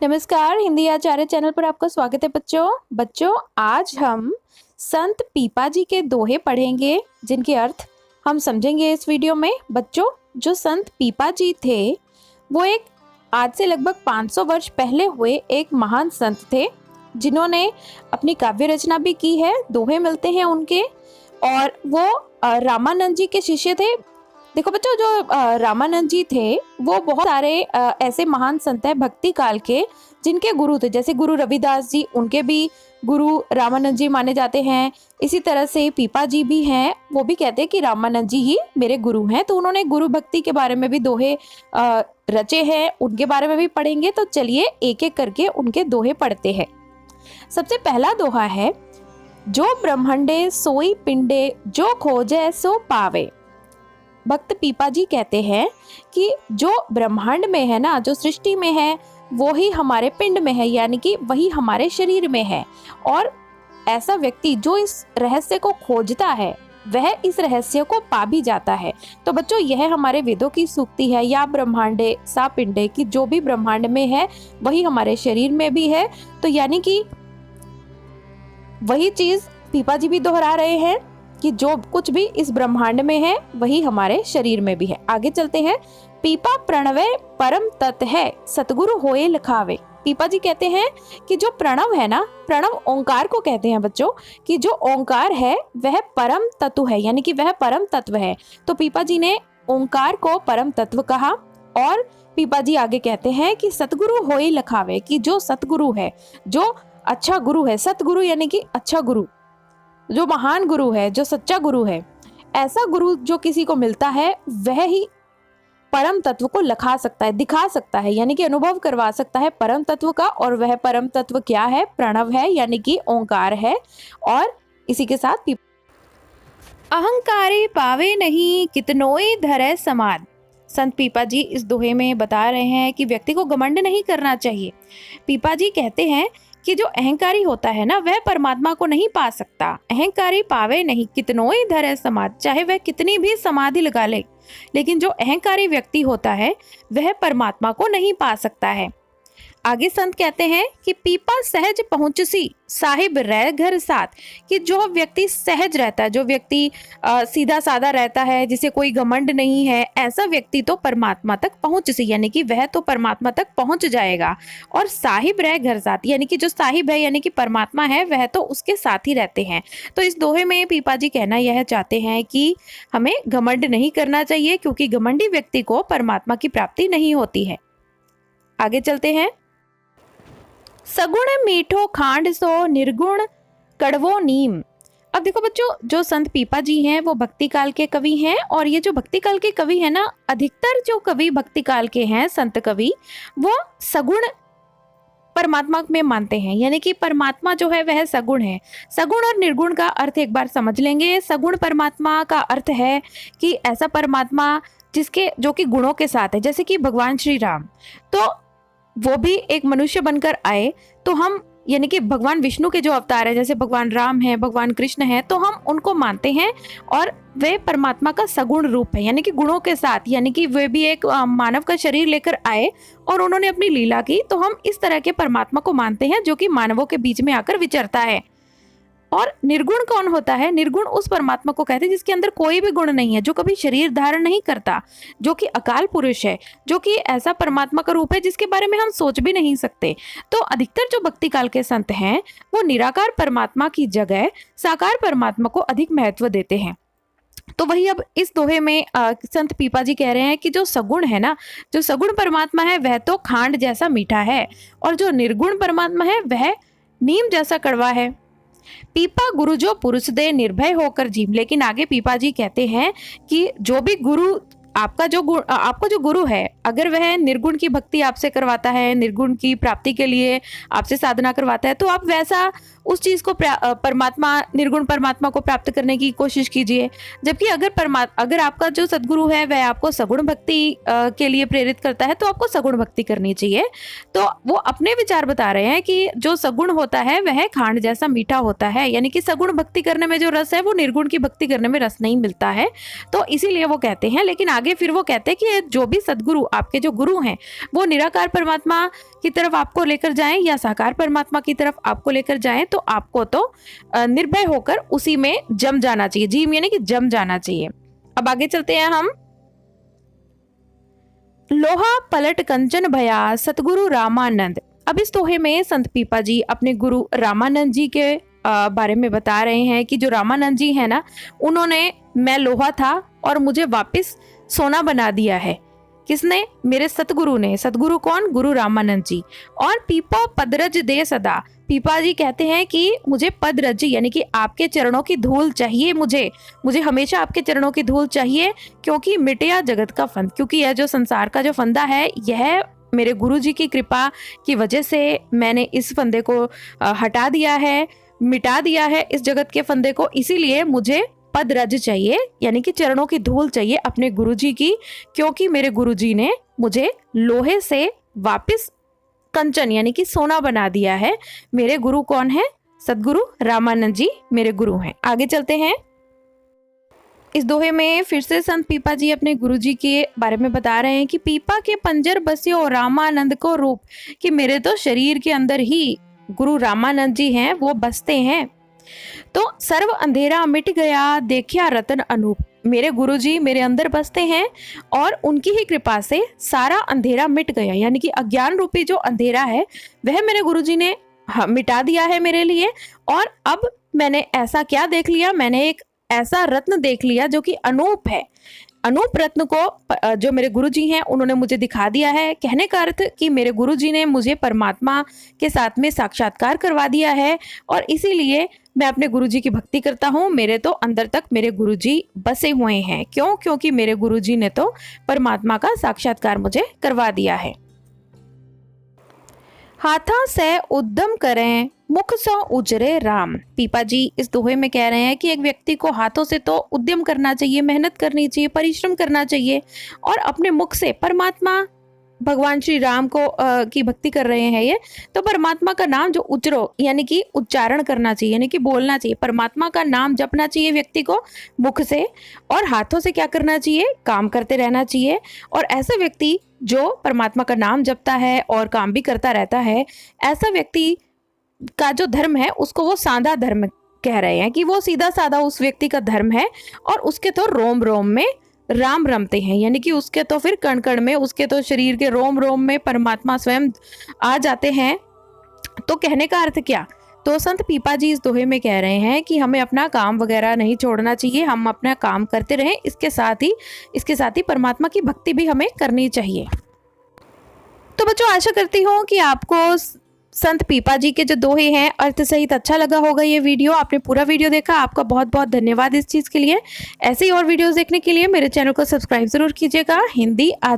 नमस्कार, हिंदी आचार्य चैनल पर आपका स्वागत है बच्चों। आज हम संत पीपा जी के दोहे पढ़ेंगे जिनके अर्थ हम समझेंगे इस वीडियो में। बच्चों, जो संत पीपा जी थे वो एक आज से लगभग 500 वर्ष पहले हुए एक महान संत थे जिन्होंने अपनी काव्य रचना भी की है। दोहे मिलते हैं उनके और वो रामानंद जी के शिष्य थे। देखो बच्चों, जो रामानंद जी थे वो बहुत सारे ऐसे महान संत हैं भक्ति काल के जिनके गुरु थे। जैसे गुरु रविदास जी, उनके भी गुरु रामानंद जी माने जाते हैं। इसी तरह से पीपा जी भी हैं, वो भी कहते हैं कि रामानंद जी ही मेरे गुरु हैं। तो उन्होंने गुरु भक्ति के बारे में भी दोहे रचे हैं, उनके बारे में भी पढ़ेंगे। तो चलिए एक एक करके उनके दोहे पढ़ते हैं। सबसे पहला दोहा है, जो ब्रह्मंडे सोई पिंडे, जो खोजे सो पावे। भक्त पीपा जी कहते हैं कि जो ब्रह्मांड में है ना, जो सृष्टि में है, वो ही हमारे पिंड में है, यानी कि वही हमारे शरीर में है। और ऐसा व्यक्ति जो इस रहस्य को खोजता है वह इस रहस्य को पा भी जाता है। तो बच्चों, यह हमारे वेदों की सूक्ति है, या ब्रह्मांडे सा पिंडे, कि जो भी ब्रह्मांड में है वही हमारे शरीर में भी है। तो यानी कि वही चीज पीपा जी भी दोहरा रहे हैं कि जो कुछ भी इस ब्रह्मांड में है वही हमारे शरीर में भी है। आगे चलते हैं। पीपा प्रणवे परम तत् है, सतगुरु होए लखावे। पीपा जी कहते हैं कि जो प्रणव है ना, प्रणव ओंकार को कहते हैं बच्चों, कि जो ओंकार है वह परम तत्व है, यानी कि वह परम तत्व है। तो पीपा जी ने ओंकार को परम तत्व कहा। और पीपा जी आगे कहते हैं कि सतगुरु होए लखावे, कि जो सतगुरु है, जो अच्छा गुरु है, सतगुरु यानी कि अच्छा गुरु, जो महान गुरु है, जो सच्चा गुरु है, ऐसा गुरु जो किसी को मिलता है वह ही परम तत्व को लखा सकता है, दिखा सकता है, यानी कि अनुभव करवा सकता है परम तत्व का। और वह परम तत्व क्या है? प्रणव है, यानी कि ओंकार है। और इसी के साथ अहंकारी पावे नहीं, कितनोई धरे समाद। संत पीपा जी इस दोहे में बता रहे हैं कि व्यक्ति को घमंड नहीं करना चाहिए। पीपा जी कहते हैं कि जो अहंकारी होता है ना, वह परमात्मा को नहीं पा सकता। अहंकारी पावे नहीं, कितनोई धरे समाधि, चाहे वह कितनी भी समाधि लगा ले, लेकिन जो अहंकारी व्यक्ति होता है वह परमात्मा को नहीं पा सकता है। आगे संत कहते हैं कि पीपा सहज पहुंचसी, साहिब रह घर साथ, कि जो व्यक्ति सहज रहता है, जो व्यक्ति सीधा साधा रहता है, जिसे कोई घमंड नहीं है, ऐसा व्यक्ति तो परमात्मा तक पहुंचसी, यानी कि वह तो परमात्मा तक पहुंच जाएगा। और साहिब रह घर साथ, यानी कि जो साहिब है, यानी कि परमात्मा है, वह तो उसके साथ ही रहते हैं। तो इस दोहे में पीपा जी कहना यह चाहते हैं कि हमें घमंड नहीं करना चाहिए, क्योंकि घमंडी व्यक्ति को परमात्मा की प्राप्ति नहीं होती है। आगे चलते हैं। सगुण मीठो खांड सो, निर्गुण कड़वो नीम। अब देखो बच्चों, जो संत पीपा जी हैं वो भक्ति काल के कवि हैं। और ये जो भक्ति काल के कवि हैं ना, अधिकतर जो कवि भक्ति काल के हैं, संत कवि, वो सगुण परमात्मा में मानते हैं, यानी कि परमात्मा जो है वह सगुण है। सगुण और निर्गुण का अर्थ एक बार समझ लेंगे। सगुण परमात्मा का अर्थ है कि ऐसा परमात्मा जिसके जो कि गुणों के साथ है, जैसे कि भगवान श्री राम, तो वो भी एक मनुष्य बनकर आए। तो हम, यानी कि भगवान विष्णु के जो अवतार है, जैसे भगवान राम है, भगवान कृष्ण है, तो हम उनको मानते हैं। और वे परमात्मा का सगुण रूप है, यानी कि गुणों के साथ, यानी कि वे भी एक मानव का शरीर लेकर आए और उन्होंने अपनी लीला की। तो हम इस तरह के परमात्मा को मानते हैं जो कि मानवों के बीच में आकर विचरता है। और निर्गुण कौन होता है? निर्गुण उस परमात्मा को कहते हैं जिसके अंदर कोई भी गुण नहीं है, जो कभी शरीर धारण नहीं करता, जो कि अकाल पुरुष है, जो कि ऐसा परमात्मा का रूप है जिसके बारे में हम सोच भी नहीं सकते। तो अधिकतर जो भक्ति काल के संत हैं वो निराकार परमात्मा की जगह साकार परमात्मा को अधिक महत्व देते हैं। तो वही अब इस दोहे में संत पीपा जी कह रहे हैं कि जो सगुण है ना, जो सगुण परमात्मा है वह तो खांड जैसा मीठा है, और जो निर्गुण परमात्मा है वह नीम जैसा कड़वा है। पीपा गुरु जो पुरुष दे, निर्भय होकर जीव। लेकिन आगे पीपा जी कहते हैं कि जो भी गुरु आपका जो गुरु है, अगर वह निर्गुण की भक्ति आपसे करवाता है, निर्गुण की प्राप्ति के लिए आपसे साधना करवाता है, तो आप वैसा उस चीज को निर्गुण परमात्मा को प्राप्त करने की कोशिश कीजिए। जबकि अगर आपका जो सदगुरु है वह आपको सगुण भक्ति के लिए प्रेरित करता है, तो आपको सगुण भक्ति करनी चाहिए। तो वो अपने विचार बता रहे हैं कि जो सगुण होता है वह खांड जैसा मीठा होता है, यानी कि सगुण भक्ति करने में जो रस है वो निर्गुण की भक्ति करने में रस नहीं मिलता है। तो इसीलिए वो कहते हैं। लेकिन आगे आगे फिर वो कहते हैं कि जो भी सदगुरु, आपके जो गुरु हैं, वो निराकार परमात्मा की तरफ आपको लेकर जाएं या साकार परमात्मा की तरफ आपको लेकर जाएं, तो आपको तो निर्भय होकर उसी में जम जाना चाहिए। जीम यानी कि जम जाना चाहिए। अब आगे चलते हैं हम। लोहा पलट कंचन भया सतगुरु रामानंद। अब इस दोहे में संत पीपा जी अपने गुरु रामानंद जी के बारे में बता रहे हैं कि जो रामानंद जी है ना, उन्होंने, मैं लोहा था और मुझे वापस सोना बना दिया है। किसने? मेरे सतगुरु ने। सतगुरु कौन? गुरु रामानंद जी। और पीपा पदरज दे सदा। पीपा जी कहते हैं कि मुझे पदरज यानी कि आपके चरणों की धूल चाहिए, मुझे हमेशा आपके चरणों की धूल चाहिए, क्योंकि मिटया जगत का फंद। क्योंकि यह जो संसार का जो फंदा है, यह मेरे गुरु जी की कृपा की वजह से मैंने इस फंदे को हटा दिया है, मिटा दिया है इस जगत के फंदे को। इसीलिए मुझे पदरज चाहिए यानी कि चरणों की धूल चाहिए अपने गुरुजी की, क्योंकि मेरे गुरुजी ने मुझे लोहे से वापस कंचन यानी कि सोना बना दिया है। मेरे गुरु कौन है? सदगुरु रामानंद जी मेरे गुरु हैं। आगे चलते हैं। इस दोहे में फिर से संत पीपा जी अपने गुरुजी के बारे में बता रहे हैं कि पीपा के पंजर बस्यो रामानंद को रूप, कि मेरे तो शरीर के अंदर ही गुरु रामानंद जी हैं, वो बसते हैं। तो सर्व अंधेरा मिट गया देखिया रतन अनूप। मेरे गुरुजी मेरे अंदर बसते हैं और उनकी ही कृपा से सारा अंधेरा मिट गया, यानी कि अज्ञान रूपी जो अंधेरा है वह मेरे गुरुजी ने मिटा दिया है मेरे लिए। और अब मैंने ऐसा क्या देख लिया? मैंने एक ऐसा रत्न देख लिया जो कि अनूप है। अनूप रत्न को जो मेरे गुरुजी हैं उन्होंने मुझे दिखा दिया है। कहने का अर्थ कि मेरे गुरुजी ने मुझे परमात्मा के साथ में साक्षात्कार करवा दिया है, और इसीलिए मैं अपने गुरुजी की भक्ति करता हूँ। मेरे तो अंदर तक मेरे गुरुजी बसे हुए हैं। क्यों? क्योंकि मेरे गुरुजी ने तो परमात्मा का साक्षात्कार मुझे करवा दिया है। हाथा से उद्यम करें मुख सो उजरे राम। पीपा जी इस दोहे में कह रहे हैं कि एक व्यक्ति को हाथों से तो उद्यम करना चाहिए, मेहनत करनी चाहिए, परिश्रम करना चाहिए, और अपने मुख से परमात्मा भगवान श्री राम को की भक्ति कर रहे हैं ये, तो परमात्मा का नाम जो उच्चरो यानी कि उच्चारण करना चाहिए, यानी कि बोलना चाहिए। परमात्मा का नाम जपना चाहिए व्यक्ति को मुख से, और हाथों से क्या करना चाहिए? काम करते रहना चाहिए। और ऐसा व्यक्ति जो परमात्मा का नाम जपता है और काम भी करता रहता है, ऐसा व्यक्ति का जो धर्म है उसको वो सादा धर्म कह रहे हैं, कि वो सीधा साधा उस व्यक्ति का धर्म है, और उसके तो रोम रोम में राम रमते हैं, यानी कि उसके तो फिर कण कण में, उसके तो शरीर के रोम रोम में परमात्मा स्वयं आ जाते हैं। तो कहने का अर्थ क्या? तो संत पीपा जी इस दोहे में कह रहे हैं कि हमें अपना काम वगैरह नहीं छोड़ना चाहिए, हम अपना काम करते रहें, इसके साथ ही परमात्मा की भक्ति भी हमें करनी चाहिए। तो बच्चों, आशा करती हूँ कि आपको संत पीपा जी के जो दोहे हैं अर्थ सहित अच्छा लगा होगा ये वीडियो। आपने पूरा वीडियो देखा, आपका बहुत बहुत धन्यवाद इस चीज़ के लिए। ऐसे ही और वीडियोस देखने के लिए मेरे चैनल को सब्सक्राइब जरूर कीजिएगा। हिंदी आज